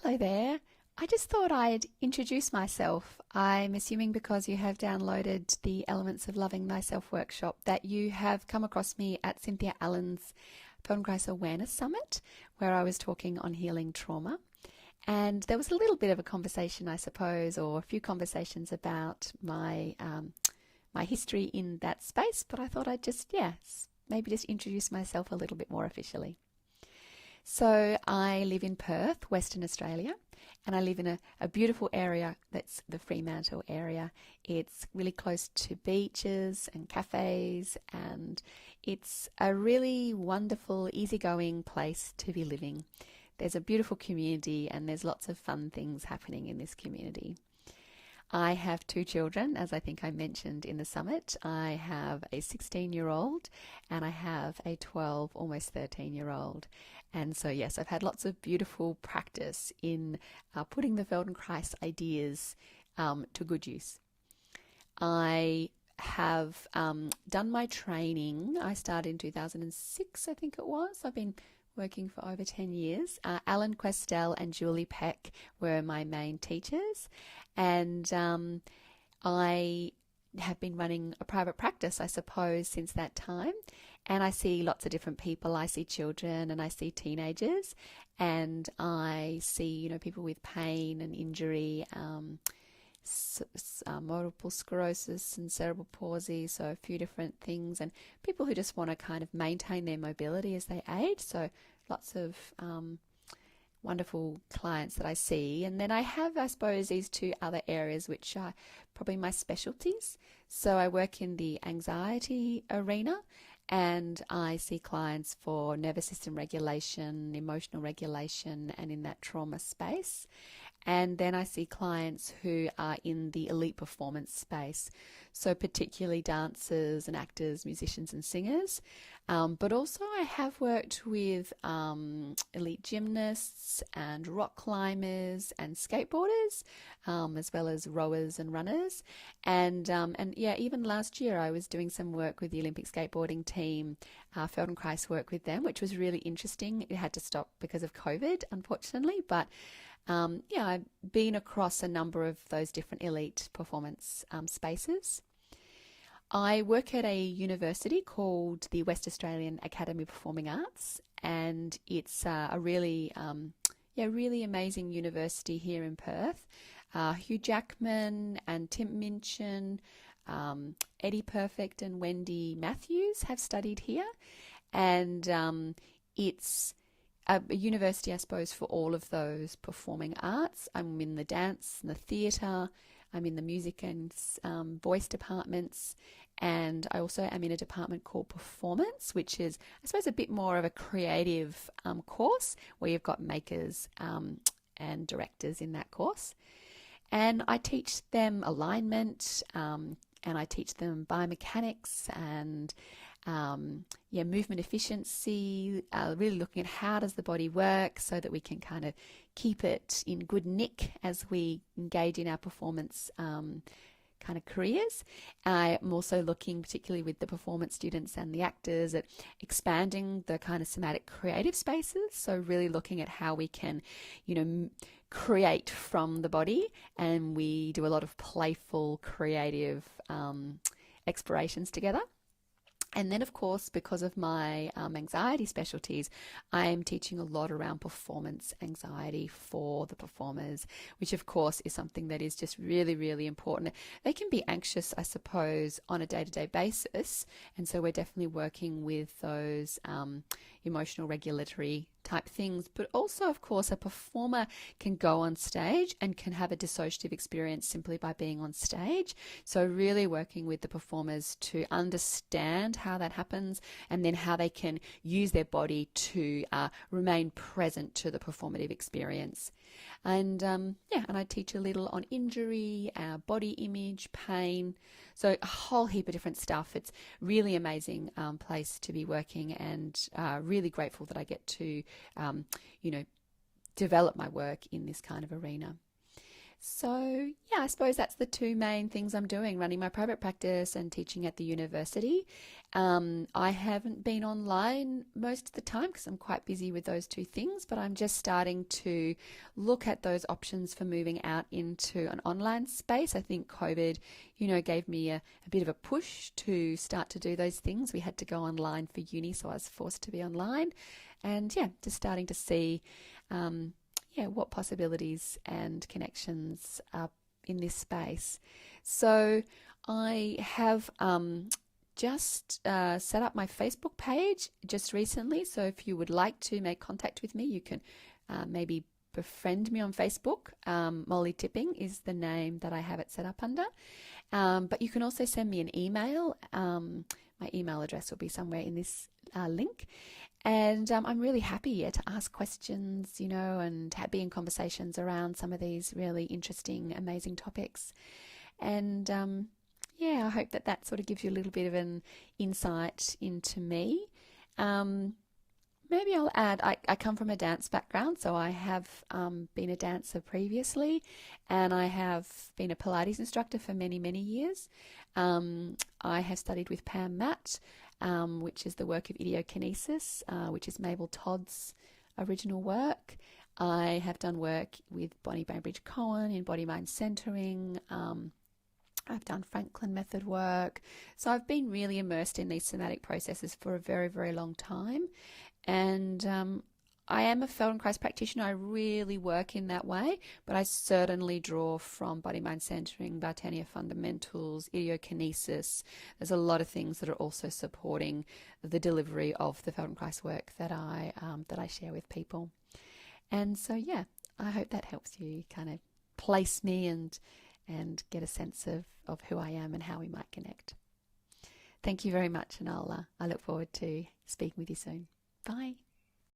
Hello there. I just thought I'd introduce myself. I'm assuming because you have downloaded the Elements of Loving Thyself workshop that you have come across me at Cynthia Allen's Feldenkrais Awareness Summit, where I was talking on healing trauma. And there was a little bit of a conversation, I suppose, or a few conversations about my history in that space, but I thought I'd just introduce myself a little bit more officially. So I live in Perth, Western Australia, and I live in a beautiful area that's the Fremantle area. It's really close to beaches and cafes, and it's a really wonderful, easygoing place to be living. There's a beautiful community and there's lots of fun things happening in this community. I have two children, as I think I mentioned in the summit. I have a 16-year-old and I have a 12, almost 13-year-old. And so, yes, I've had lots of beautiful practice in putting the Feldenkrais ideas to good use. I have done my training. I started in 2006, I think it was. I've been working for over 10 years. Alan Questel and Julie Peck were my main teachers. And I have been running a private practice, I suppose, since that time. And I see lots of different people. I see children and I see teenagers. And I see, people with pain and injury, multiple sclerosis and cerebral palsy, so a few different things, and people who just want to kind of maintain their mobility as they age. So lots of wonderful clients that I see. And then I have, I suppose, these two other areas which are probably my specialties. So I work in the anxiety arena, and I see clients for nervous system regulation, emotional regulation, and in that trauma space. And then I see clients who are in the elite performance space, so particularly dancers and actors, musicians and singers. But also I have worked with elite gymnasts and rock climbers and skateboarders, as well as rowers and runners. And even last year I was doing some work with the Olympic skateboarding team, Feldenkrais work with them, which was really interesting. It had to stop because of COVID, unfortunately, but I've been across a number of those different elite performance spaces. I work at a university called the West Australian Academy of Performing Arts, and it's a really amazing university here in Perth. Hugh Jackman and Tim Minchin, Eddie Perfect and Wendy Matthews have studied here, and it's a university, I suppose, for all of those performing arts. I'm in the dance and the theatre, I'm in the music and voice departments, and I also am in a department called Performance, which is, I suppose, a bit more of a creative course where you've got makers and directors in that course. And I teach them alignment, and I teach them biomechanics and movement efficiency, really looking at how does the body work so that we can kind of keep it in good nick as we engage in our performance kind of careers. I'm also looking, particularly with the performance students and the actors, at expanding the kind of somatic creative spaces. So really looking at how we can, create from the body, and we do a lot of playful, creative explorations together. And then, of course, because of my anxiety specialties, I am teaching a lot around performance anxiety for the performers, which, of course, is something that is just really, really important. They can be anxious, I suppose, on a day-to-day basis. And so we're definitely working with those emotional regulatory type things. But also, of course, a performer can go on stage and can have a dissociative experience simply by being on stage. So really working with the performers to understand how that happens, and then how they can use their body to remain present to the performative experience. And and I teach a little on injury, body image, pain, so a whole heap of different stuff. It's really amazing place to be working, and really grateful that I get to develop my work in this kind of arena. So, yeah, I suppose that's the two main things I'm doing, running my private practice and teaching at the university. I haven't been online most of the time because I'm quite busy with those two things, but I'm just starting to look at those options for moving out into an online space. I think COVID, gave me a bit of a push to start to do those things. We had to go online for uni, so I was forced to be online. And yeah, just starting to see what possibilities and connections are in this space. So I have just set up my Facebook page just recently. So if you would like to make contact with me, you can maybe befriend me on Facebook. Molly Tipping is the name that I have it set up under. But you can also send me an email. My email address will be somewhere in this link. And I'm really happy to ask questions, and be in conversations around some of these really interesting, amazing topics. And I hope that sort of gives you a little bit of an insight into me. Maybe I'll add, I come from a dance background, so I have been a dancer previously, and I have been a Pilates instructor for many, many years. I have studied with Pam Matt, which is the work of idiokinesis, which is Mabel Todd's original work. I have done work with Bonnie Bainbridge Cohen in body mind centering. I've done Franklin method work. So I've been really immersed in these somatic processes for a very, very long time. And I am a Feldenkrais practitioner. I really work in that way, but I certainly draw from body-mind centering, Bartania fundamentals, idiokinesis. There's a lot of things that are also supporting the delivery of the Feldenkrais work that I share with people. And so, yeah, I hope that helps you kind of place me and get a sense of who I am and how we might connect. Thank you very much, and I look forward to speaking with you soon. Bye.